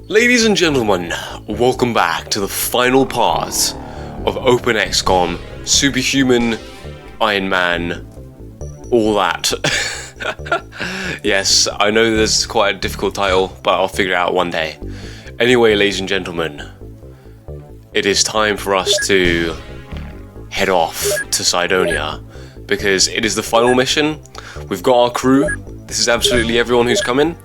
Ladies and gentlemen, welcome back to the final part of OpenXcom Superhuman Ironman. All that. Yes, I know this is quite a difficult title, but I'll figure it out one day. Anyway, ladies and gentlemen, it is time for us to head off to CYDONIA, because it is the final mission. We've got our crew. This is absolutely everyone who's coming.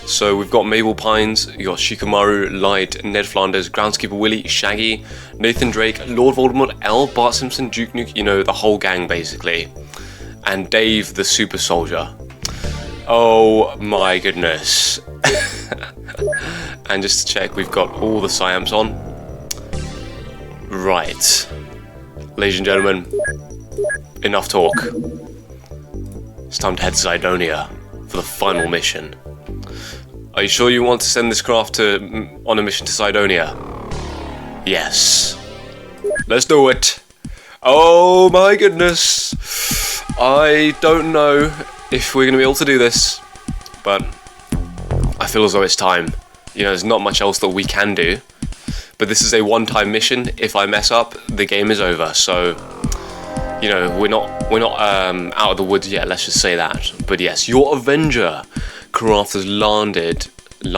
So we've got Mabel Pines, you got Shikamaru, Light, Ned Flanders, Groundskeeper Willie, Shaggy, Nathan Drake, Lord Voldemort, L, Bart Simpson, Duke Nuke, you know, the whole gang basically. And Dave the Super Soldier. Oh my goodness. And just to check, we've got all the Psyamps on. Right. Ladies and gentlemen, enough talk. It's time to head to CYDONIA for the final mission. Are you sure you want to send this craft on a mission to CYDONIA? Yes. Let's do it. Oh my goodness. I don't know if we're going to be able to do this, but I feel as though it's time. You know, there's not much else that we can do, but this is a one-time mission. If I mess up, the game is over. So, you know, we're not out of the woods yet, let's just say that. But yes, your Avenger craft has landed in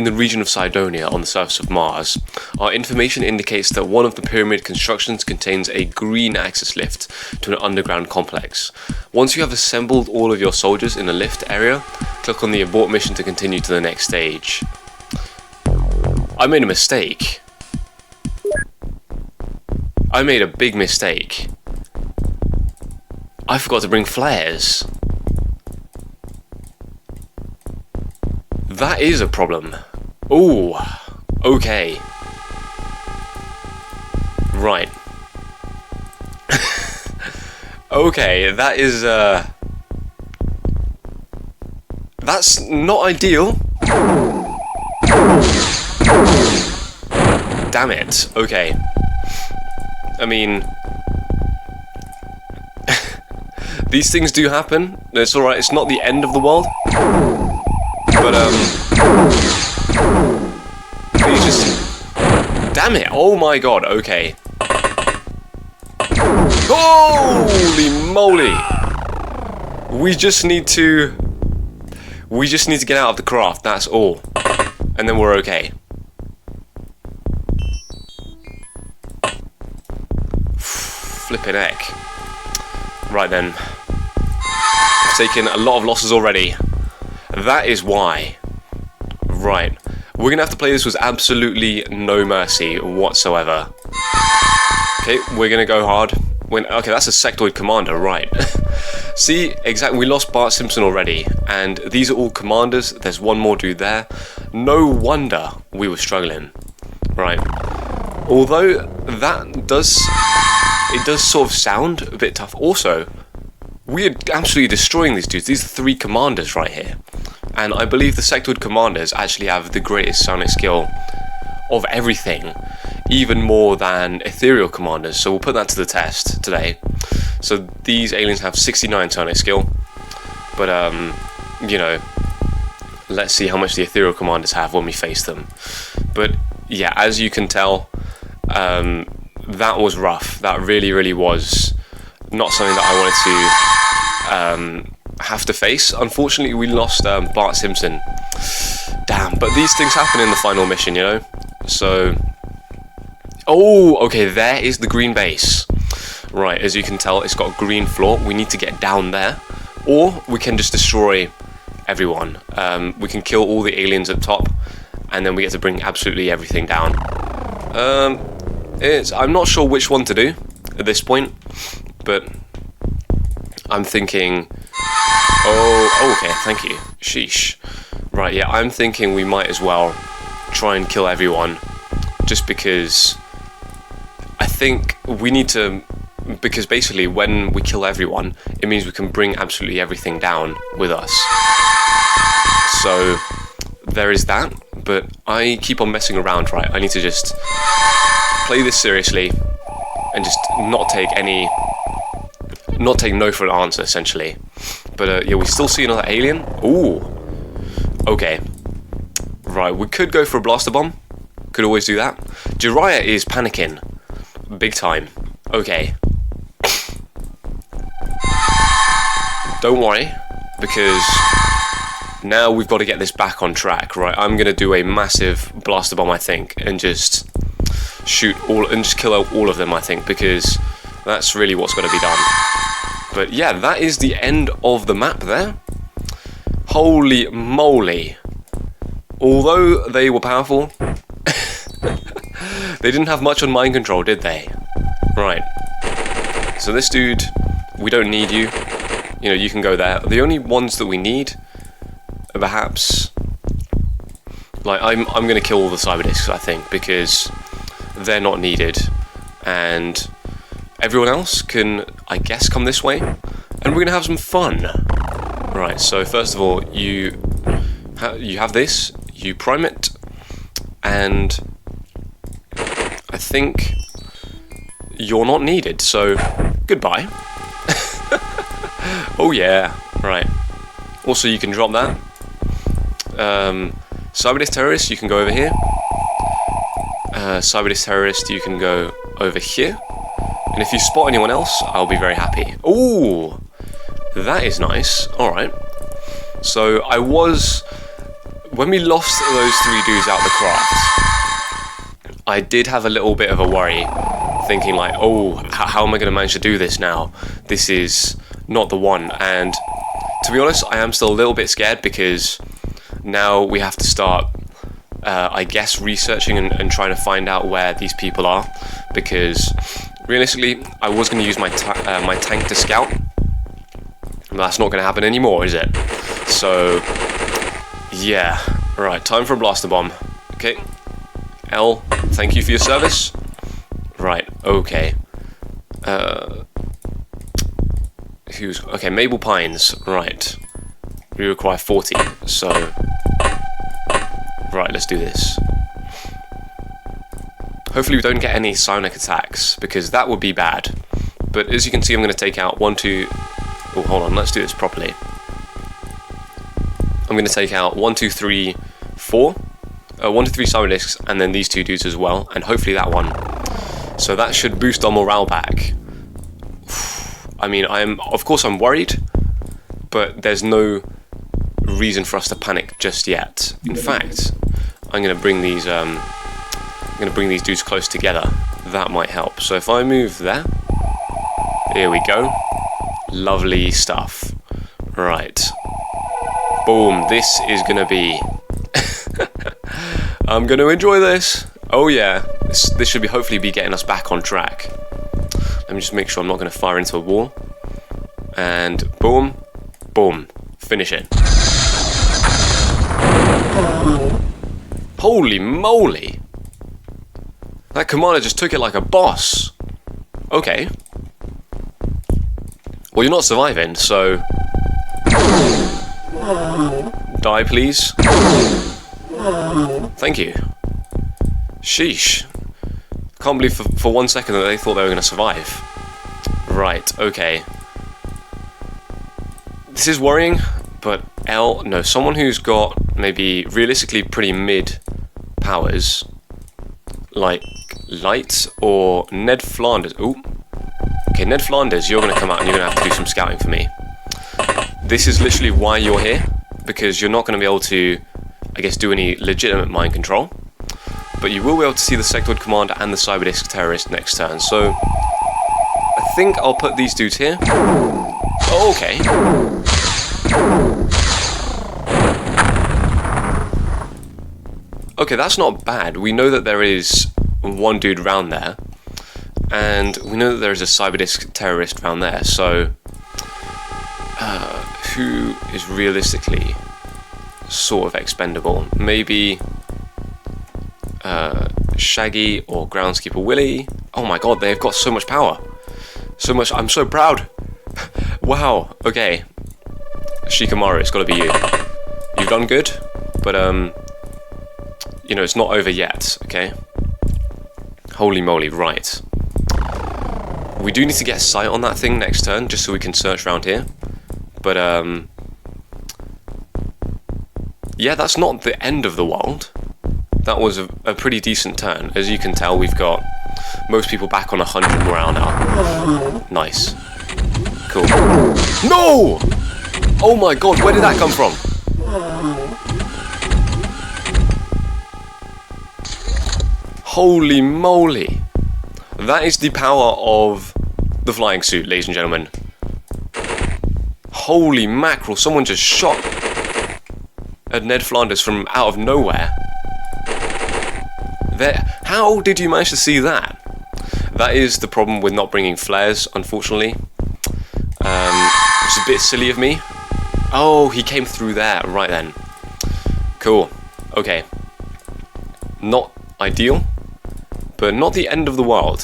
the region of CYDONIA on the surface of Mars. Our information indicates that one of the pyramid constructions contains a green access lift to an underground complex. Once you have assembled all of your soldiers in a lift area, click on the abort mission to continue to the next stage. I made a mistake. I made a big mistake. I forgot to bring flares. That is a problem. Ooh, okay. Right. Okay, that is, that's not ideal. Damn it, okay. I mean, these things do happen. It's alright, it's not the end of the world. But, please just... Damn it! Oh my god, okay. Holy moly! We just need to get out of the craft, that's all. And then we're okay. Flippin' heck. Right then. I've taken a lot of losses already. That is why. Right. We're going to have to play this with absolutely no mercy whatsoever. Okay, we're going to go hard. Okay, that's a sectoid commander, right. See, exactly, we lost Bart Simpson already, and these are all commanders. There's one more dude there. No wonder we were struggling. Right. Although that does sort of sound a bit tough. Also, we are absolutely destroying these dudes. These are 3 commanders right here. And I believe the sectoid commanders actually have the greatest sonic skill of everything, even more than ethereal commanders. So we'll put that to the test today. So these aliens have 69 sonic skill, but you know, let's see how much the ethereal commanders have when we face them. But yeah, as you can tell, that was rough. That really was not something that I wanted to have to face. Unfortunately, we lost Bart Simpson. Damn, but these things happen in the final mission, you know? So... Oh, okay, there is the green base. Right, as you can tell, it's got a green floor. We need to get down there. Or we can just destroy everyone. We can kill all the aliens at top, and then we get to bring absolutely everything down. I'm not sure which one to do at this point, but I'm thinking... Oh, okay, thank you. Sheesh. Right, yeah, I'm thinking we might as well try and kill everyone, just because I think we need to, because basically when we kill everyone, it means we can bring absolutely everything down with us. So, there is that, but I keep on messing around, right? I need to just play this seriously and just not take no for an answer, essentially. But yeah, we still see another alien. Ooh. Okay. Right. Right, we could go for a blaster bomb. Could always do that. Jiraiya is panicking. Big time. Okay. Don't worry, because now we've got to get this back on track. Right, I'm going to do a massive blaster bomb, I think, and just shoot all, and just kill all of them, I think, because that's really what's got to be done. But yeah, that is the end of the map there. Holy moly. Although they were powerful, they didn't have much on mind control, did they? Right. So this dude, we don't need you. You know, you can go there. The only ones that we need are perhaps... Like, I'm going to kill all the cyberdiscs, I think, because they're not needed. And everyone else can, I guess, come this way. And we're going to have some fun. Right, so first of all, you have this. You prime it. And I think you're not needed, so goodbye. Oh yeah, right. Also, you can drop that. Cyberdisc Terrorist, you can go over here. Cyberdisc Terrorist, you can go over here. And if you spot anyone else, I'll be very happy. Ooh, that is nice. Alright. So, when we lost those 3 dudes out the craft, I did have a little bit of a worry, thinking like, oh, how am I going to manage to do this now? This is not the one. And to be honest, I am still a little bit scared, because now we have to start, I guess, researching and trying to find out where these people are, because realistically, I was going to use my tank to scout, but that's not going to happen anymore, is it? So, yeah. Right, time for a blaster bomb. Okay. L, thank you for your service. Right, okay. Okay, Maple Pines, right. We require 40, so... Right, let's do this. Hopefully we don't get any psionic attacks, because that would be bad. But as you can see, I'm going to take out 1, 2... Oh, hold on, let's do this properly. I'm going to take out 1, 2, 3, 4. 1 to 3 cyberdiscs, and then these 2 dudes as well, and hopefully that one. So that should boost our morale back. I mean, of course I'm worried, but there's no reason for us to panic just yet. In fact, I'm going to bring these dudes close together. That might help. So if I move there, here we go. Lovely stuff. Right. Boom. This is going to be... I'm going to enjoy this. Oh yeah. This should hopefully be getting us back on track. Let me just make sure I'm not going to fire into a wall. And boom. Boom. Finish it. Holy moly. That commander just took it like a boss. Okay. Well, you're not surviving, so... Die, please. Thank you. Sheesh. Can't believe for 1 second that they thought they were going to survive. Right, okay. This is worrying, but no, someone who's got maybe realistically pretty mid powers, like Light or Ned Flanders. Ooh. Okay, Ned Flanders, you're going to come out and you're going to have to do some scouting for me. This is literally why you're here, because you're not going to be able to, I guess, do any legitimate mind control. But you will be able to see the Sectoid Commander and the Cyberdisc Terrorist next turn. So, I think I'll put these dudes here. Oh, okay. Okay, that's not bad. We know that there is one dude round there. And we know that there is a Cyberdisc Terrorist round there. So, who is realistically sort of expendable? Maybe... Shaggy or Groundskeeper Willy. Oh my god, they've got so much power. So much. I'm so proud. Wow. Okay. Shikamaru, it's got to be you. You've done good, but you know, it's not over yet. Okay. Holy moly! Right. We do need to get sight on that thing next turn, just so we can search around here. But Yeah, that's not the end of the world. That was a pretty decent turn. As you can tell, we've got most people back on 100 morale now. Nice. Cool. No! Oh my god, where did that come from? Holy moly. That is the power of the flying suit, ladies and gentlemen. Holy mackerel, someone just shot at Ned Flanders from out of nowhere. How did you manage to see that? That is the problem with not bringing flares, unfortunately. It's a bit silly of me. Oh, he came through there. Right then. Cool. Okay. Not ideal, but not the end of the world.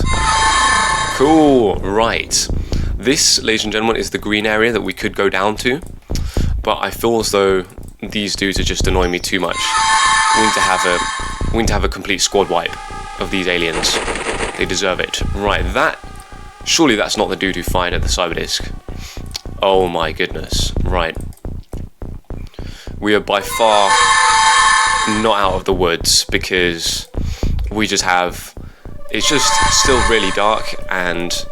Cool. Right. This, ladies and gentlemen, is the green area that we could go down to, but I feel as though these dudes are just annoying me too much. We need to have a complete squad wipe of these aliens. They deserve it. Right, surely that's not the dude who fired at the Cyberdisc. Oh my goodness. Right. We are by far not out of the woods because we just have... It's just still really dark, and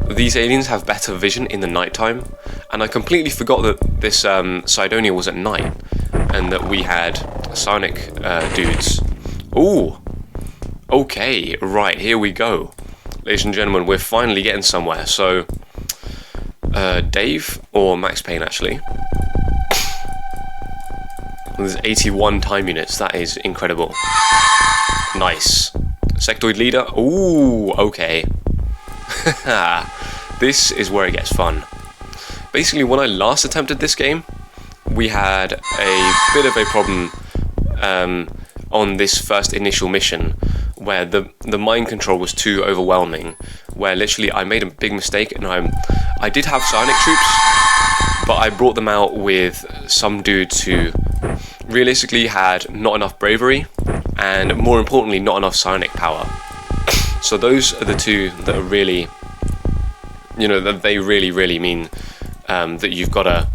these aliens have better vision in the nighttime. And I completely forgot that this CYDONIA was at night, and that we had psionic dudes. Ooh. Okay, right, here we go. Ladies and gentlemen, we're finally getting somewhere. So, Dave, or Max Payne actually. There's 81 time units, that is incredible. Nice. Sectoid leader, ooh, okay. This is where it gets fun. Basically, when I last attempted this game, we had a bit of a problem on this first initial mission, where the mind control was too overwhelming, where literally I made a big mistake, and I did have psionic troops, but I brought them out with some dudes who realistically had not enough bravery, and more importantly, not enough psionic power. So those are the two that are really, that they really mean that you've got to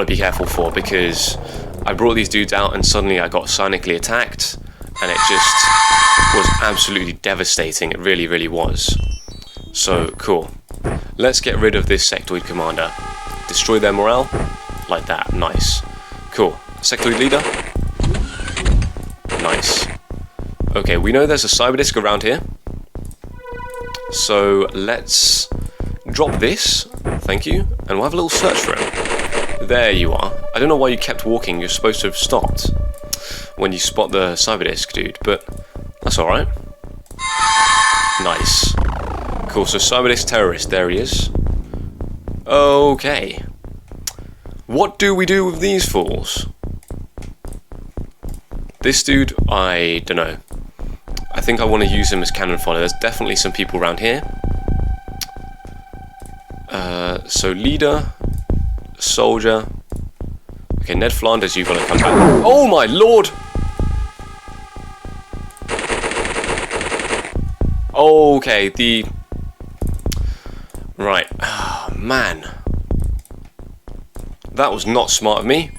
be careful for, because I brought these dudes out and suddenly I got psionically attacked, and it just was absolutely devastating. It really was. So cool. Let's get rid of this sectoid commander. Destroy their morale like that. Nice. Cool. Sectoid leader. Nice. Okay, we know there's a Cyberdisc around here, so let's drop this, thank you, and we'll have a little search for him. There you are. I don't know why you kept walking, you're supposed to have stopped when you spot the Cyberdisc dude, but that's alright. Nice. Cool, so Cyberdisc terrorist, there he is. Okay. What do we do with these fools? This dude, I don't know. I think I want to use him as cannon fodder. There's definitely some people around here. So leader, soldier. Okay, Ned Flanders, you've got to come back. Oh my lord! Okay, right. Oh, man. That was not smart of me.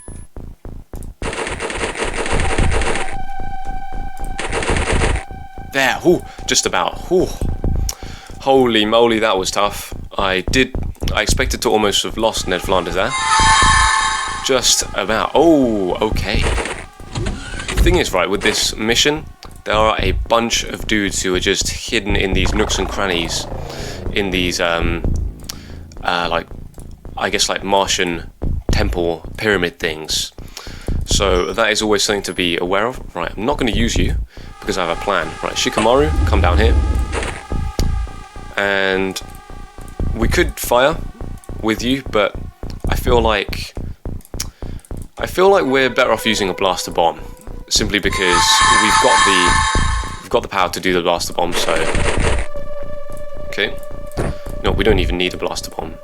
There, ooh, just about. Ooh. Holy moly, that was tough. I expected to almost have lost Ned Flanders there. Just about. Oh, okay. The thing is, right, with this mission, there are a bunch of dudes who are just hidden in these nooks and crannies, in these, like, I guess, like Martian temple pyramid things. So that is always something to be aware of. Right, I'm not going to use you because I have a plan. Right, Shikamaru, come down here. And we could fire with you, but I feel like we're better off using a blaster bomb, simply because we've got the power to do the blaster bomb. So, okay, no, we don't even need a blaster bomb.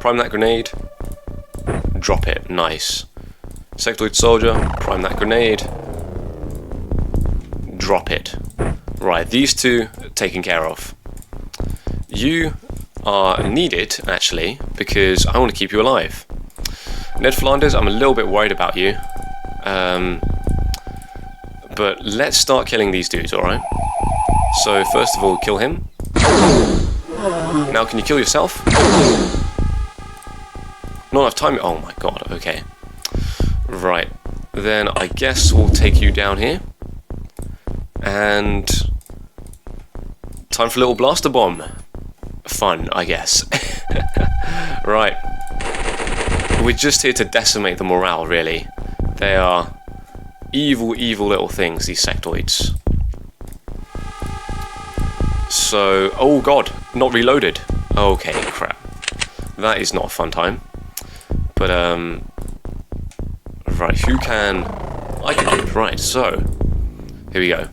Prime that grenade, drop it, nice. Sectoid soldier, prime that grenade, drop it. Right, these two taken care of. You are needed, actually, because I want to keep you alive. Ned Flanders, I'm a little bit worried about you. But let's start killing these dudes, alright? So first of all, kill him. Now can you kill yourself? Not enough time. Oh my god, okay. Right. Then I guess we'll take you down here. And time for a little blaster bomb. Fun, I guess. Right. We're just here to decimate the morale, really. They are evil, evil little things, these sectoids. So, oh god, not reloaded. Okay, crap. That is not a fun time. But, right, who can... I can do it, right, so... Here we go.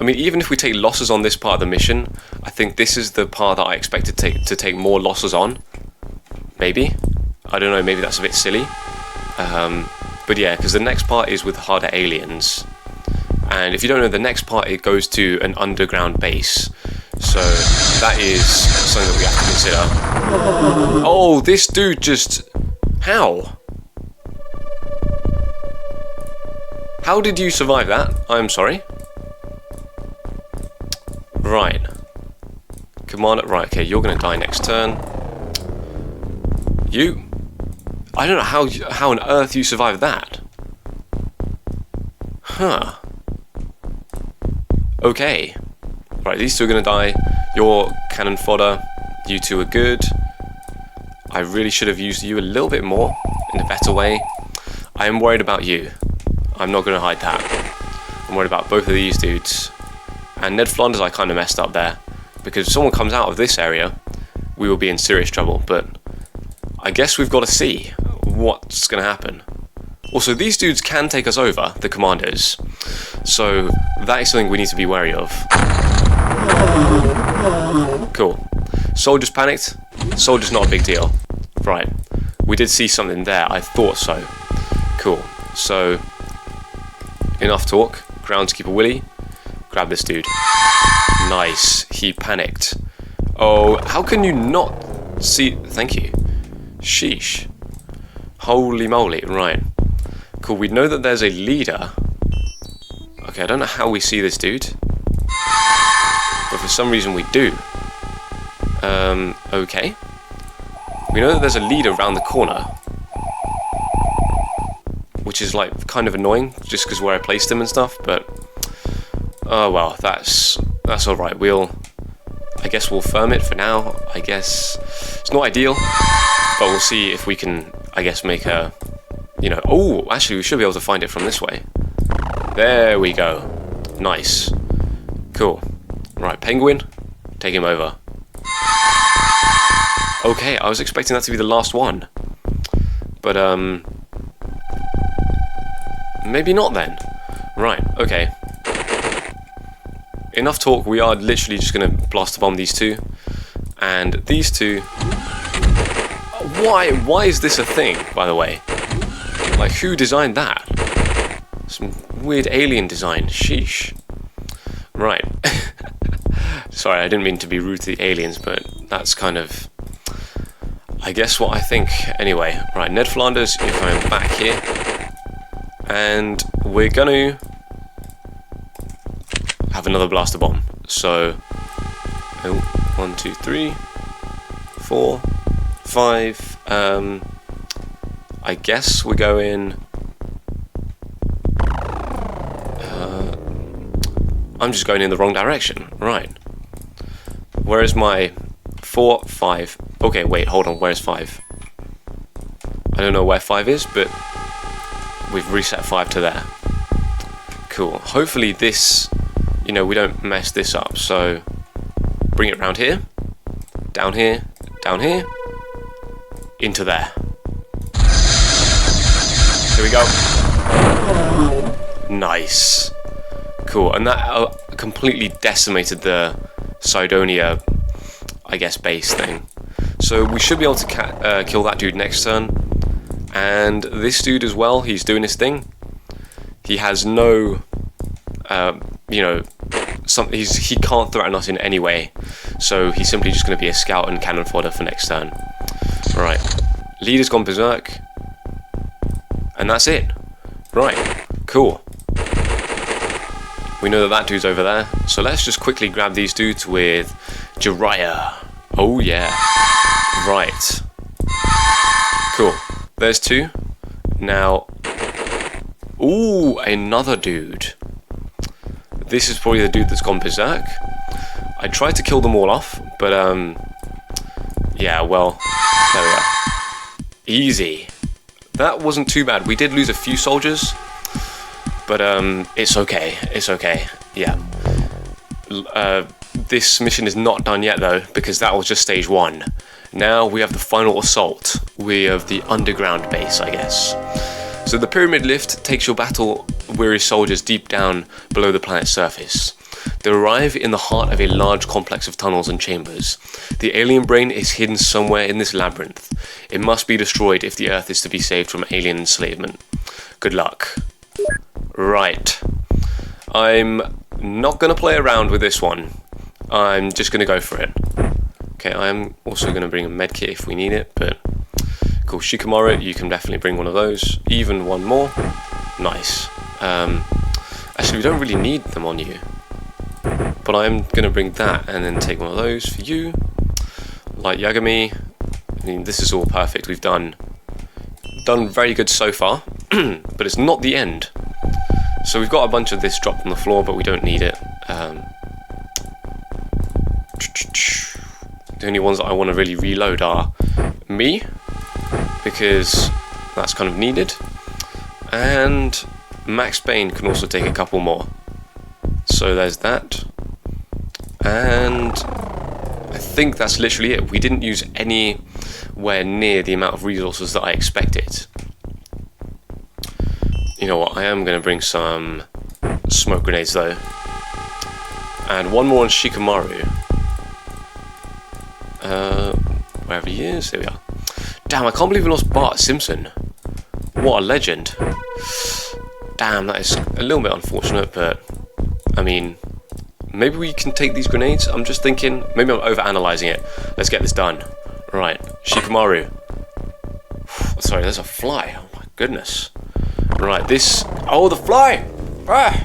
I mean, even if we take losses on this part of the mission, I think this is the part that I expect to take more losses on. Maybe. I don't know, maybe that's a bit silly. But yeah, because the next part is with harder aliens. And if you don't know, the next part, it goes to an underground base. So that is something that we have to consider. Oh, this dude just... How? How did you survive that? I'm sorry. Right. Commander, right, okay, you're gonna die next turn. You... I don't know how on earth you survived that. Huh. Okay. Right, these two are gonna die. You're cannon fodder. You two are good. I really should have used you a little bit more, in a better way. I am worried about you. I'm not gonna hide that. I'm worried about both of these dudes. And Ned Flanders, I kind of messed up there. Because if someone comes out of this area, we will be in serious trouble. But I guess we've got to see what's going to happen. Also, these dudes can take us over, the commanders. So that is something we need to be wary of. Cool. Soldiers panicked. Soldiers not a big deal. Right. We did see something there. I thought so. Cool. So, enough talk. Groundskeeper Willie. Grab this dude. Nice. He panicked. Oh, how can you not see... Thank you. Sheesh. Holy moly. Right. Cool. We know that there's a leader. Okay, I don't know how we see this dude. But for some reason we do. Okay. We know that there's a leader around the corner. Which is, like, kind of annoying. Just because where I placed him and stuff, but... Oh well, that's alright. I guess we'll firm it for now. I guess it's not ideal, but we'll see if we can, I guess, make a, you know, oh, actually we should be able to find it from this way. There we go. Nice. Cool. Right, Penguin, take him over. Okay, I was expecting that to be the last one. But, maybe not then. Right, okay. Enough talk, we are literally just going to blast bomb these two. And these two... Why is this a thing, by the way? Like, who designed that? Some weird alien design, sheesh. Right. Sorry, I didn't mean to be rude to the aliens, but that's kind of... I guess what I think. Anyway, right, Ned Flanders, if I'm back here. And we're going to... have another blaster bomb. So, 1, 2, 3, 4, 5. I guess we're going. I'm just going in the wrong direction. Right. Where is my 4, 5? Okay, wait, hold on. Where's 5? I don't know where 5 is, but we've reset 5 to there. Cool. Hopefully this. You know, we don't mess this up, so bring it around here, down here, into there. Here we go. Nice. Cool, and that completely decimated the CYDONIA, I guess, base thing. So we should be able to kill that dude next turn. And this dude as well, he's doing his thing. He has no... you know, he can't threaten us in any way, so he's simply just going to be a scout and cannon fodder for next turn. Right, leader's gone berserk. And that's it. Right, cool. We know that dude's over there, so let's just quickly grab these dudes with Jiraiya. Oh yeah. Right. Cool. There's 2. Now... Ooh, another dude. This is probably the dude that's gone berserk. I tried to kill them all off, but yeah, well, there we are. Easy. That wasn't too bad. We did lose a few soldiers, but it's okay. It's okay. Yeah. This mission is not done yet though, because that was just stage 1. Now we have the final assault. We have the underground base, I guess. So the pyramid lift takes your battle-weary soldiers deep down below the planet's surface. They arrive in the heart of a large complex of tunnels and chambers. The alien brain is hidden somewhere in this labyrinth. It must be destroyed if the Earth is to be saved from alien enslavement. Good luck. Right. I'm not going to play around with this one. I'm just going to go for it. Okay, I am also going to bring a medkit if we need it, but... Cool, Shikamaru, you can definitely bring one of those. Even one more. Nice. Actually, we don't really need them on you. But I'm going to bring that and then take one of those for you. Like Yagami. I mean, this is all perfect. We've done very good so far. But it's not the end. So we've got a bunch of this dropped on the floor, but we don't need it. The only ones that I want to really reload are me, because that's kind of needed, and Max Payne can also take a couple more. So there's that, and I think that's literally it. We didn't use anywhere near the amount of resources that I expected. You know what, I am going to bring some smoke grenades though, and one more on Shikamaru. Wherever he is, here we are. Damn, I can't believe we lost Bart Simpson. What a legend. Damn, that is a little bit unfortunate, but I mean, maybe we can take these grenades. I'm just thinking, maybe I'm over-analysing it. Let's get this done. Right, Shikamaru. Sorry, there's a fly. Oh my goodness. Right, this... Oh, the fly! Ah!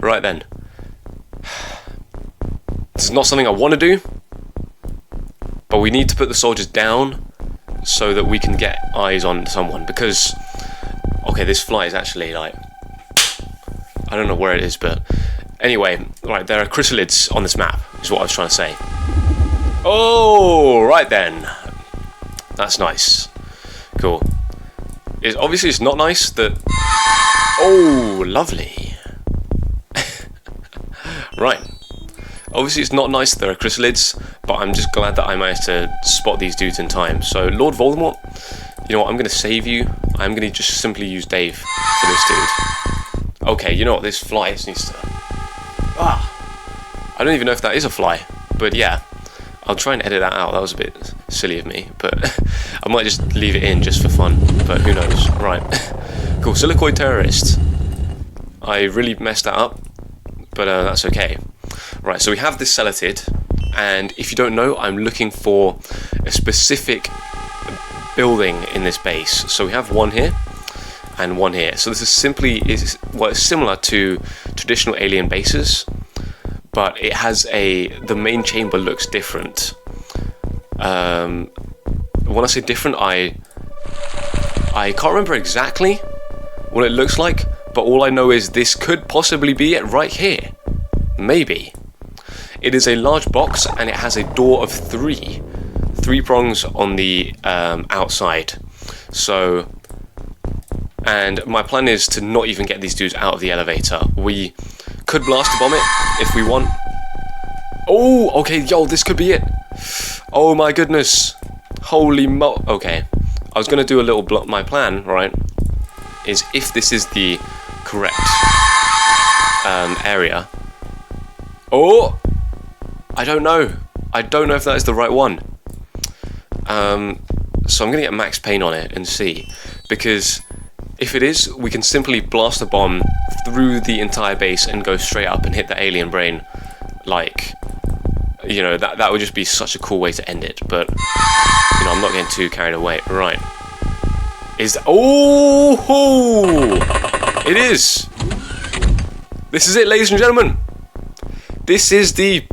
Right then. This is not something I want to do, but we need to put the soldiers down so that we can get eyes on someone, because, okay, this fly is actually, like, I don't know where it is, but anyway, right, there are chrysalids on this map, is what I was trying to say. Oh, right then. That's nice. Cool. Obviously, it's not nice that... Oh, lovely. Right. Obviously, it's not nice that there are chrysalids, but I'm just glad that I managed to spot these dudes in time. So, Lord Voldemort, you know what, I'm going to save you. I'm going to just simply use Dave for this dude. Okay, you know what, this fly just needs to... Ah! I don't even know if that is a fly, but yeah. I'll try and edit that out. That was a bit silly of me, but I might just leave it in just for fun, but who knows. Right. Cool, Silicoid Terrorist. I really messed that up, but that's okay. Right, so we have this celatid, and if you don't know, I'm looking for a specific building in this base. So we have one here, and one here. So this is it's similar to traditional alien bases, but it has the main chamber looks different. When I say different, I can't remember exactly what it looks like, but all I know is this could possibly be it right here. Maybe. It is a large box, and it has a door of three prongs on the outside. So, and my plan is to not even get these dudes out of the elevator. We could blast bomb it if we want. Oh, okay, yo, this could be it. Oh my goodness. Holy mo... Okay. I was going to do a little... My plan, right, is if this is the correct area... Oh! I don't know. I don't know if that is the right one. So I'm going to get Max Payne on it and see. Because if it is, we can simply blast a bomb through the entire base and go straight up and hit the alien brain. Like, you know, that would just be such a cool way to end it. But, you know, I'm not getting too carried away. Right. Is oh, it is. This is it, ladies and gentlemen. This is the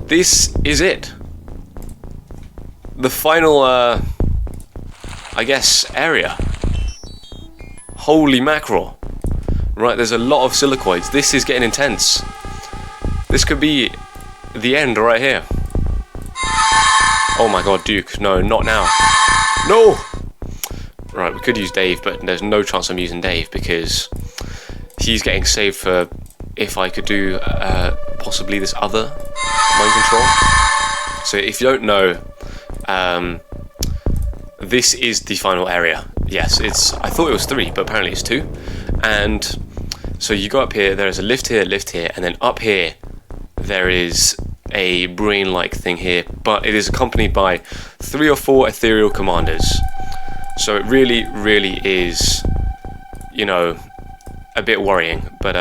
this is it. The final I guess area. Holy mackerel. Right, there's a lot of silicoids. This is getting intense. This could be the end right here. Oh my god, Duke. No, not now. No! Right, we could use Dave, but there's no chance I'm using Dave because he's getting saved for if I could do possibly this other mind control. So if you don't know, this is the final area. Yes, I thought it was 3, but apparently it's 2. And so you go up here, there is a lift here, and then up here there is a brain-like thing here, but it is accompanied by 3 or 4 ethereal commanders. So it really, really is, you know, a bit worrying. But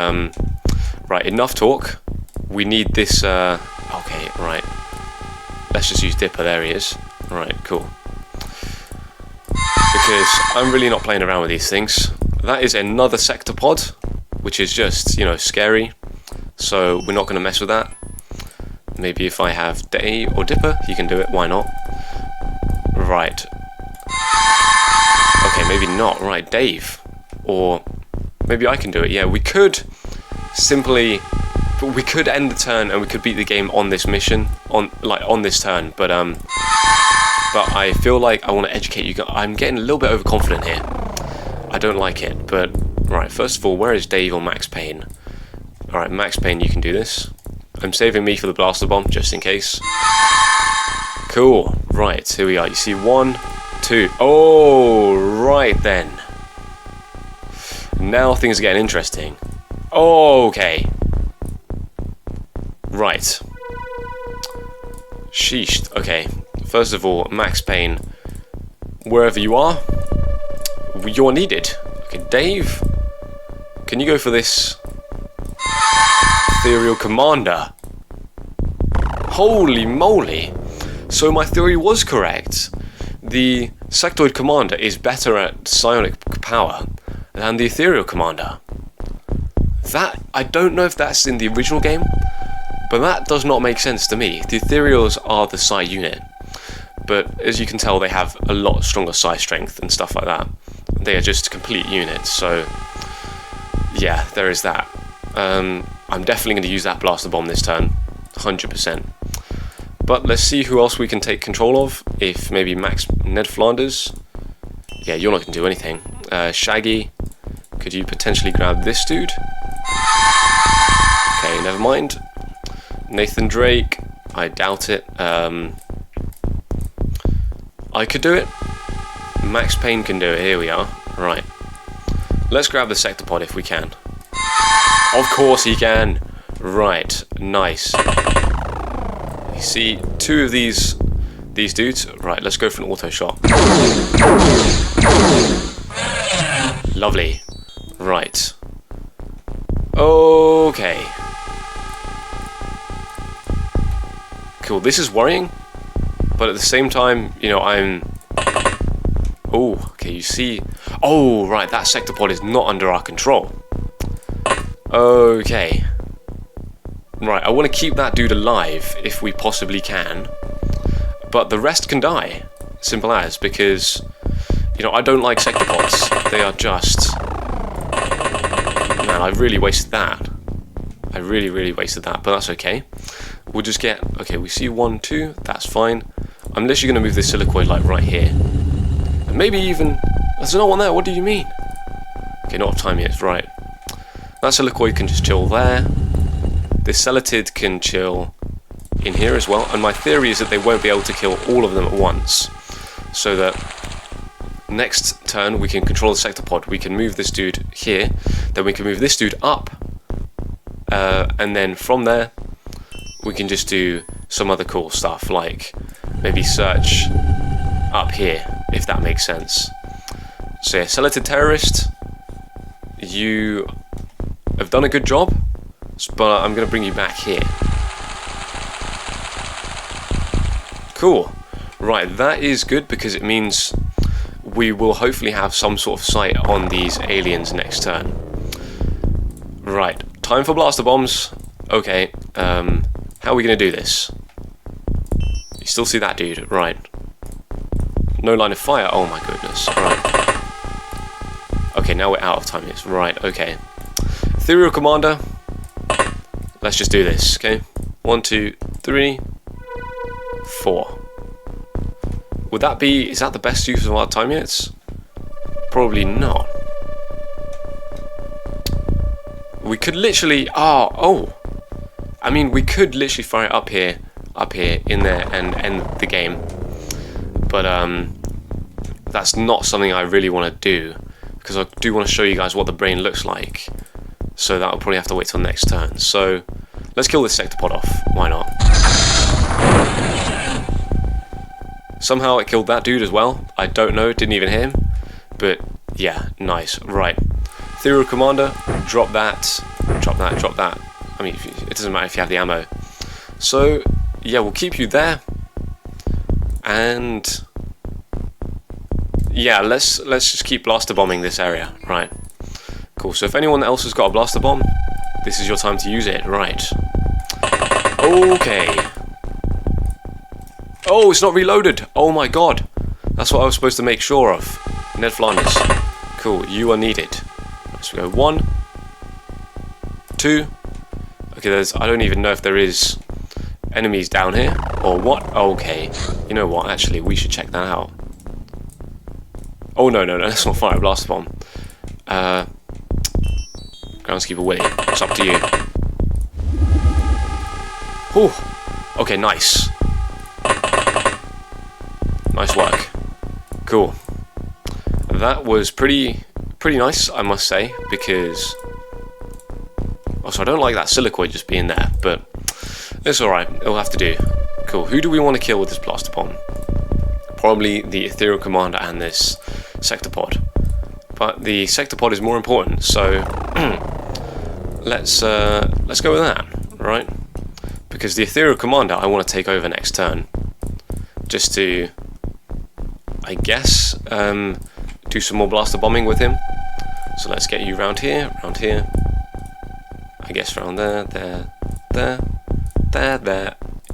right, enough talk. We need this. Okay, right. Let's just use Dipper. There he is. Right, cool. Because I'm really not playing around with these things. That is another sector pod, which is just, you know, scary. So we're not going to mess with that. Maybe if I have Day or Dipper, he can do it. Why not? Right. Okay, maybe not. Right, Dave. Or maybe I can do it. Yeah, we could simply... We could end the turn and we could beat the game on this mission. On this turn. But I feel like I want to educate you guys. I'm getting a little bit overconfident here. I don't like it. But, right, first of all, where is Dave or Max Payne? Alright, Max Payne, you can do this. I'm saving me for the blaster bomb, just in case. Cool. Right, here we are. You see 1, 2. Oh, right then. Now things are getting interesting. Okay. Right. Sheesh. Okay. First of all, Max Payne, wherever you are, you're needed. Okay, Dave, can you go for this ethereal commander? Holy moly! So my theory was correct. The sectoid commander is better at psionic power than the ethereal commander. That, I don't know if that's in the original game, but that does not make sense to me. The ethereals are the psi unit, but as you can tell, they have a lot stronger psi strength and stuff like that. They are just complete units, so yeah, there is that. I'm definitely going to use that blaster bomb this turn, 100%. But let's see who else we can take control of. If maybe Ned Flanders. Yeah, you're not going to do anything. Shaggy, could you potentially grab this dude? Okay, never mind. Nathan Drake, I doubt it. I could do it. Max Payne can do it. Here we are. Right. Let's grab the sector pod if we can. Of course he can. Right. Nice. You see 2 of these dudes. Right. Let's go for an auto shot. Lovely. Right. Okay. Cool. This is worrying, but at the same time, you know, I'm... Oh, okay, you see... Oh, right, that sector pod is not under our control. Okay. Right, I want to keep that dude alive if we possibly can, but the rest can die. Simple as, because, you know, I don't like sector pods. They are just... Man, I really wasted that. I really, really wasted that, but that's okay. We'll just get... Okay, we see 1, 2, that's fine. I'm literally going to move this silicoid, like, right here. And maybe even... There's no one there, what do you mean? Okay, not enough time yet, right. That silicoid can just chill there. This celatid can chill in here as well. And my theory is that they won't be able to kill all of them at once. So that next turn we can control the sector pod. We can move this dude here. Then we can move this dude up. And then from there, we can just do some other cool stuff. Like maybe search up here, if that makes sense. So yeah, Celatid Terrorist, you have done a good job, but I'm going to bring you back here. Cool. Right, that is good because it means we will hopefully have some sort of sight on these aliens next turn. Right, time for blaster bombs. Okay, how are we going to do this? You still see that dude? Right. No line of fire. Oh my goodness. Right. Okay, now we're out of time. It's right. Okay. Ethereal Commander. Let's just do this. Okay. 1, 2, 3, 4. Would that be? Is that the best use of our time units? Probably not. We could literally. Oh. I mean, we could literally fire it up here, in there, and end the game. But that's not something I really want to do, because I do want to show you guys what the brain looks like. So that'll probably have to wait till next turn. So let's kill this sector pod off. Why not? Somehow it killed that dude as well. I don't know. Didn't even hit him. But yeah, nice. Right. Ethereal Commander. Drop that. Drop that. Drop that. I mean, it doesn't matter if you have the ammo. So yeah, we'll keep you there. And yeah, let's just keep blaster bombing this area. Right. Cool. So if anyone else has got a blaster bomb, this is your time to use it. Right. Okay. Oh, it's not reloaded. Oh my god. That's what I was supposed to make sure of. Ned Flanders. Cool. You are needed. So we go 1, 2. Okay, I don't even know if there is enemies down here or what. Okay. You know what? Actually, we should check that out. Oh no, let's not fire a blaster bomb. Groundskeeper Willie, it's up to you. Whew. Okay, nice. Nice work. Cool. That was pretty nice, I must say, because also I don't like that silicoid just being there, but it's alright, it'll have to do. Cool. Who do we want to kill with this blaster bomb? Probably the Ethereal Commander and this sector pod. But the sector pod is more important, so let's go with that, right? Because the Ethereal Commander I want to take over next turn, just to, I guess, do some more blaster bombing with him. So let's get you round here, I guess round there, there,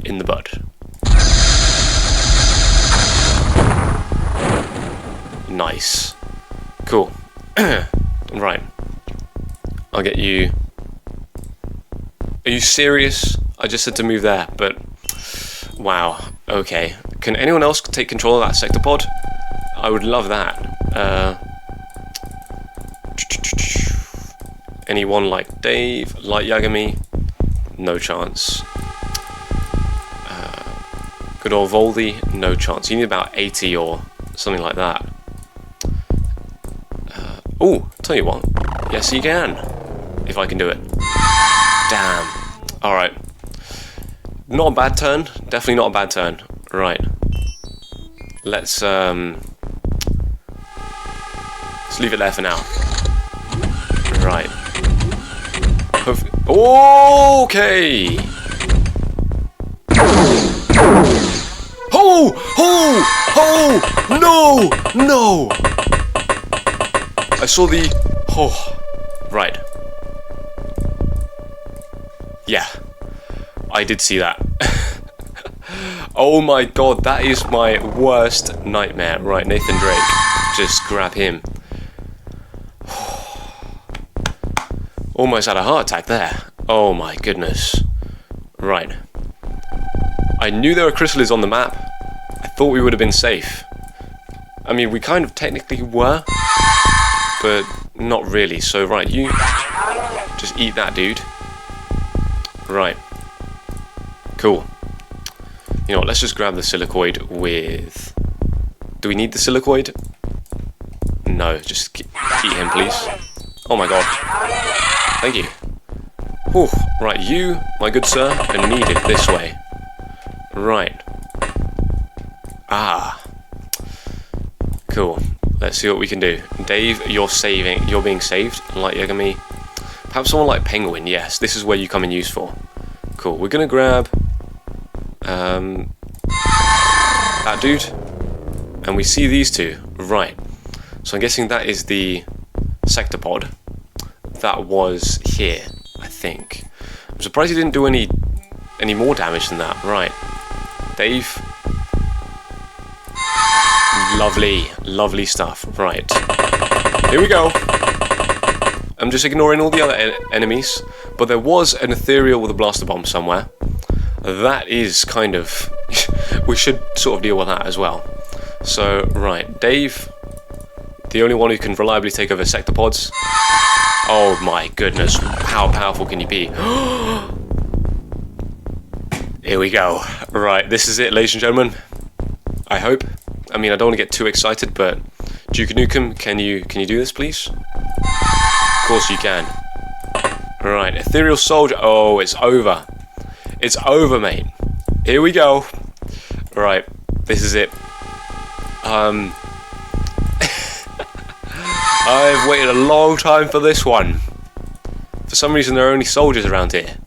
in the bud. Nice. Cool. Right. I'll get you. Are you serious? I just said to move there, but wow. Okay. Can anyone else take control of that sector pod? I would love that. Anyone like Dave, like Yagami? No chance. Good old Voldy? No chance. You need about 80 or something like that. Oh, tell you what. Yes, you can. If I can do it. Damn. Alright. Not a bad turn. Definitely not a bad turn. Right. Let's leave it there for now. Right. Okay. No. I saw the... right. Yeah. I did see that. Oh my god, that is my worst nightmare. Right, Nathan Drake. Just grab him. Almost had a heart attack there. Oh my goodness. Right. I knew there were chrysalids on the map. I thought we would have been safe. I mean, we kind of technically were, but not really. So, right, you just eat that, dude. Right. Cool. You know what, let's just grab the silicoid with... Do we need the silicoid? No, just eat him, please. Oh my god. Thank you. Whew. Right, you, my good sir, are needed this way. Right. Ah. Cool. Let's see what we can do. Dave, you're being saved, like Yagami. Perhaps someone like Penguin, yes, this is where you come in useful. Cool, we're gonna grab that dude. And we see these two. Right. So I'm guessing that is the sector pod that was here, I think. I'm surprised he didn't do any more damage than that. Right, Dave. Lovely stuff. Right, here we go. I'm just ignoring all the other enemies, but there was an ethereal with a blaster bomb somewhere. That is kind of... we should sort of deal with that as well. So, right, Dave, the only one who can reliably take over sector pods. Oh my goodness, how powerful can you be? Here we go. Right, this is it, ladies and gentlemen. I hope. I mean, I don't want to get too excited, but Duke Nukem, can you do this, please? Of course you can. Right, ethereal soldier. Oh, it's over. It's over, mate. Here we go. Right, this is it. I've waited a long time for this one. For some reason there are only soldiers around here.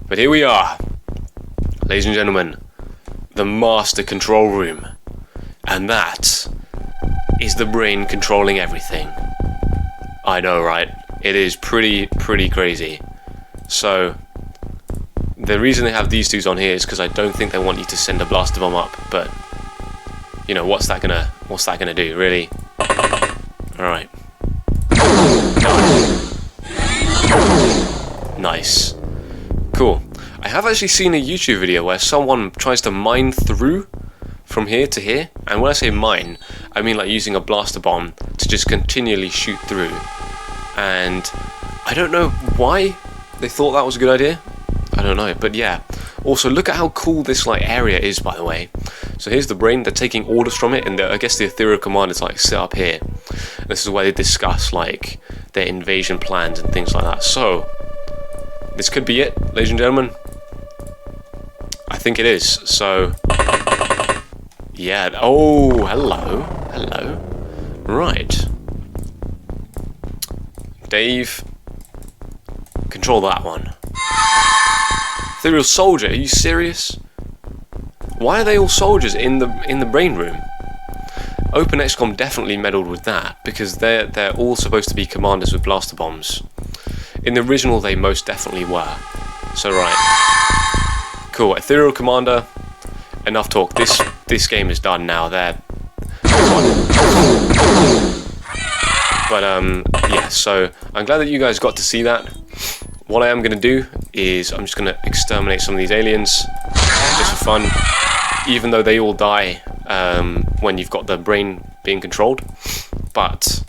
But here we are. Ladies and gentlemen, the master control room. And that is the brain controlling everything. I know, right? It is pretty crazy. So, the reason they have these dudes on here is because I don't think they want you to send a blaster bomb up, but you know, what's that gonna do, really? Alright. Nice. Cool. I have actually seen a YouTube video where someone tries to mine through from here to here, and when I say mine, I mean like using a blaster bomb to just continually shoot through. And I don't know why they thought that was a good idea. I don't know, but yeah. Also, look at how cool this like area is, by the way. So here's the brain. They're taking orders from it, and I guess the ethereal command is like set up here. This is where they discuss like their invasion plans and things like that. So this could be it, ladies and gentlemen. I think it is. So yeah. Oh, hello. Right. Dave, control that one. Ethereal soldier, are you serious? Why are they all soldiers in the brain room? OpenXcom definitely meddled with that, because they're all supposed to be commanders with blaster bombs. In the original they most definitely were. So right. Cool, ethereal commander. Enough talk. This game is done now. But yeah, so I'm glad that you guys got to see that. What I am going to do is I'm just going to exterminate some of these aliens just for fun, even though they all die when you've got the brain being controlled. But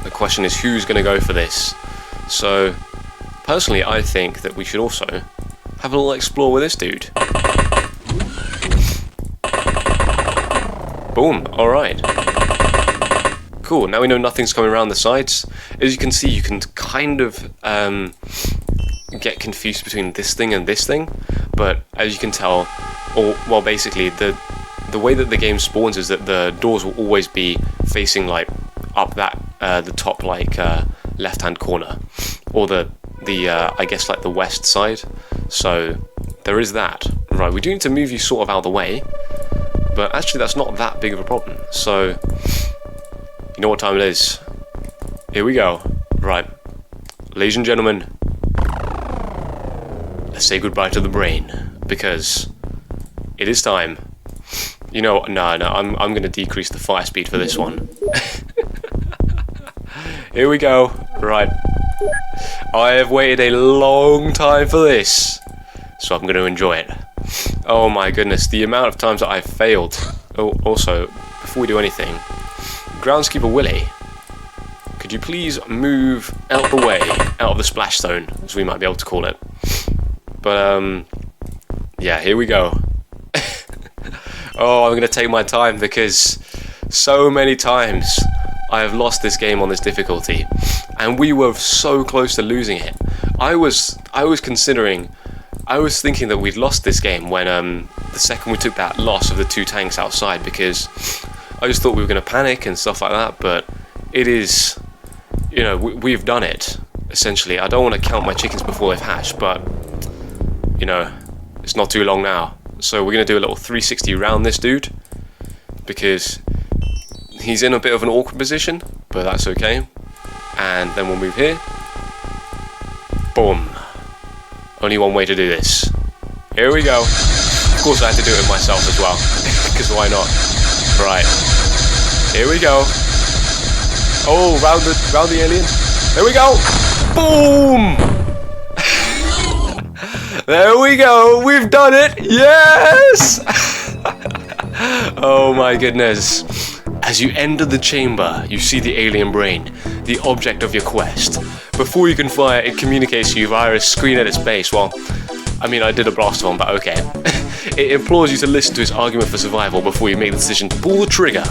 the question is, who's going to go for this? So personally, I think that we should also have a little explore with this dude. Boom, alright. Cool, now we know nothing's coming around the sides. As you can see, you can kind of get confused between this thing and this thing, but as you can tell, well basically the way that the game spawns is that the doors will always be facing like up that the top like left hand corner, or the I guess like the west side. So there is that. Right, we do need to move you sort of out of the way, but actually that's not that big of a problem. So you know what time it is. Here we go. Right, ladies and gentlemen, let's say goodbye to the brain, because it is time. You know, no, I'm going to decrease the fire speed for this one. Here we go. Right, I have waited a long time for this, so I'm going to enjoy it. Oh my goodness, the amount of times that I've failed. Oh, also, before we do anything, Groundskeeper Willie, could you please move out the way, out of the splash zone, as we might be able to call it. But yeah, here we go. Oh, I'm going to take my time, because so many times I have lost this game on this difficulty, and we were so close to losing it. I was thinking that we'd lost this game when the second we took that loss of the 2 tanks outside, because I just thought we were going to panic and stuff like that. But it is, you know, we've done it essentially. I don't want to count my chickens before they've hatched, but you know, it's not too long now. So we're going to do a little 360 round this dude, because he's in a bit of an awkward position, but that's okay. And then we'll move here. Boom. Only one way to do this. Here we go. Of course I had to do it myself as well, because why not? Right. Here we go. Oh, round the alien. There we go. Boom! There we go. We've done it. Yes! Oh my goodness. As you enter the chamber, you see the alien brain, the object of your quest. Before you can fire, it communicates to you via a screen at its base. Well, I mean, I did a blast one, but okay. It implores you to listen to its argument for survival before you make the decision to pull the trigger.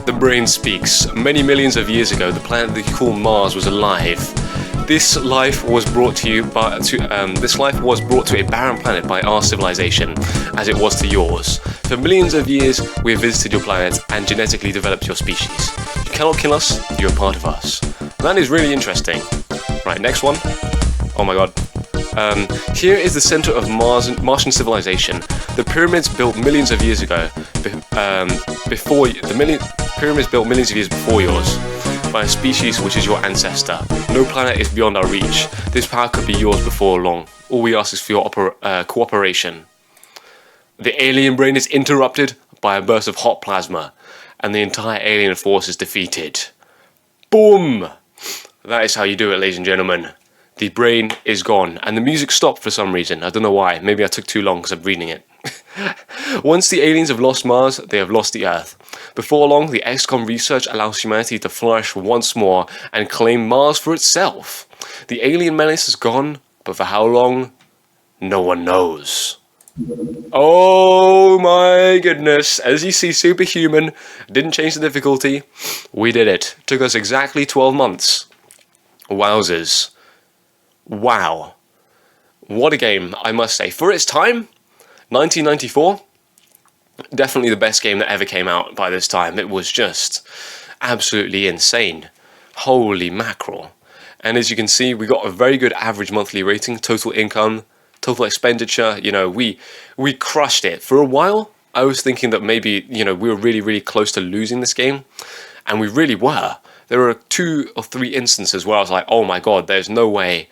The brain speaks. Many millions of years ago, the planet that you call Mars was alive. This life was brought to a barren planet by our civilization, as it was to yours. For millions of years, we have visited your planet and genetically developed your species. You cannot kill us, you are part of us. That is really interesting. Right, next one. Oh my god. Here is the center of Martian civilization. The pyramids built millions of years ago, pyramids built millions of years before yours, by a species which is your ancestor. No planet is beyond our reach. This power could be yours before long. All we ask is for your cooperation. The alien brain is interrupted by a burst of hot plasma, and the entire alien force is defeated. Boom! That is how you do it, ladies and gentlemen. The brain is gone, and the music stopped for some reason. I don't know why. Maybe I took too long because I'm reading it. Once the aliens have lost Mars, they have lost the Earth. Before long, the XCOM research allows humanity to flourish once more and claim Mars for itself. The alien menace is gone, but for how long? No one knows. Oh my goodness. As you see, Superhuman didn't change the difficulty. We did it. Took us exactly 12 months. Wowzers. Wow. What a game, I must say. For its time, 1994, definitely the best game that ever came out by this time. It was just absolutely insane. Holy mackerel. And as you can see, we got a very good average monthly rating, total income, total expenditure. You know, we crushed it. For a while, I was thinking that maybe, you know, we were really, really close to losing this game. And we really were. There were 2 or 3 instances where I was like, oh my god, there's no way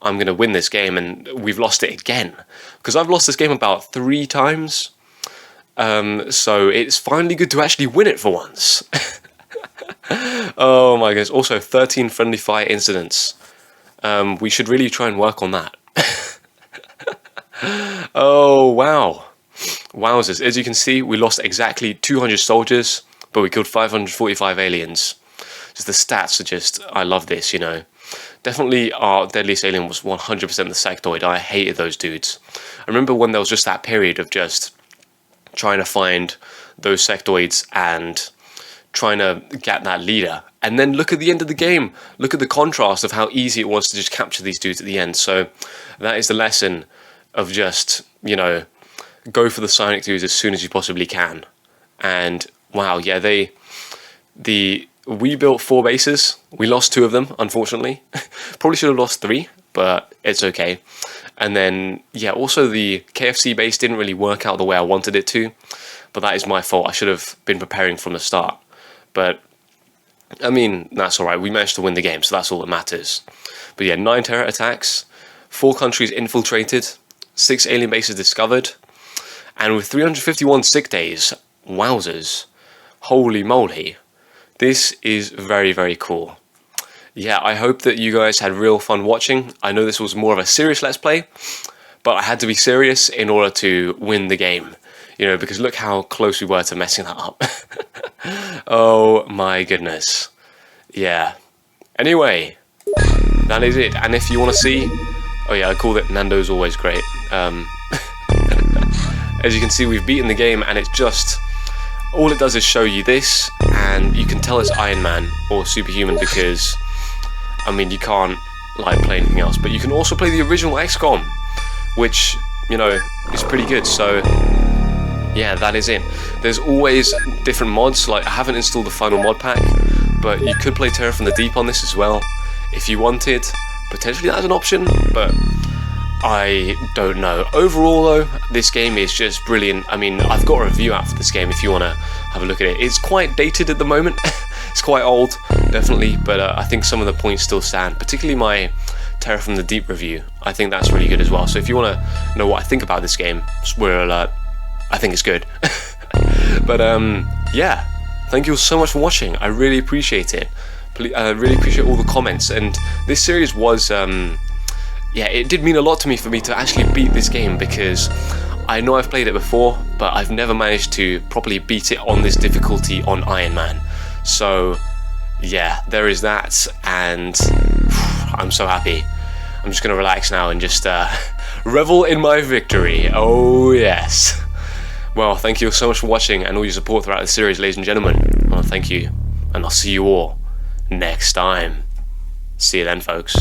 I'm going to win this game, and we've lost it again. Because I've lost this game about 3 times. So it's finally good to actually win it for once. Oh my goodness. Also, 13 friendly fire incidents. We should really try and work on that. Oh, wow. Wowzers. As you can see, we lost exactly 200 soldiers, but we killed 545 aliens. Just the stats are just, I love this, you know. Definitely our deadliest alien was 100% the sectoid. I hated those dudes. I remember when there was just that period of just trying to find those sectoids and trying to get that leader. And then look at the end of the game. Look at the contrast of how easy it was to just capture these dudes at the end. So that is the lesson of just, you know, go for the Sonic dudes as soon as you possibly can. And wow, yeah, we built 4 bases. We lost 2 of them, unfortunately. Probably should have lost 3, but it's okay. And then, yeah, also the KFC base didn't really work out the way I wanted it to. But that is my fault. I should have been preparing from the start. But, I mean, that's alright. We managed to win the game, so that's all that matters. But yeah, 9 terror attacks, 4 countries infiltrated, 6 alien bases discovered, and with 351 sick days. Wowzers. Holy moly. This is very, very cool. Yeah, I hope that you guys had real fun watching. I know this was more of a serious Let's Play, but I had to be serious in order to win the game. You know, because look how close we were to messing that up. Oh my goodness. Yeah. Anyway, that is it. And if you want to see... Oh yeah, I called it Nando's Always Great. As you can see, we've beaten the game, and it's just... All it does is show you this, and you can tell it's Iron Man or Superhuman because, I mean, you can't like play anything else. But you can also play the original XCOM, which, you know, is pretty good. So, yeah, that is it. There's always different mods. Like, I haven't installed the final mod pack, but you could play Terror from the Deep on this as well if you wanted. Potentially that's an option, but I don't know. Overall though, this game is just brilliant. I mean, I've got a review out for this game if you want to have a look at it. It's quite dated at the moment. It's quite old, definitely, but I think some of the points still stand, particularly my Terror from the Deep review. I think that's really good as well. So if you want to know what I think about this game, spoiler alert, I think it's good. But yeah, thank you all so much for watching. I really appreciate it. I really appreciate all the comments, and this series was yeah, it did mean a lot to me for me to actually beat this game, because I know I've played it before, but I've never managed to properly beat it on this difficulty on Ironman. So yeah, there is that, and I'm so happy. I'm just gonna relax now and just revel in my victory. Oh yes. Well, thank you so much for watching and all your support throughout the series, ladies and gentlemen. Well, thank you, and I'll see you all next time. See you then, folks.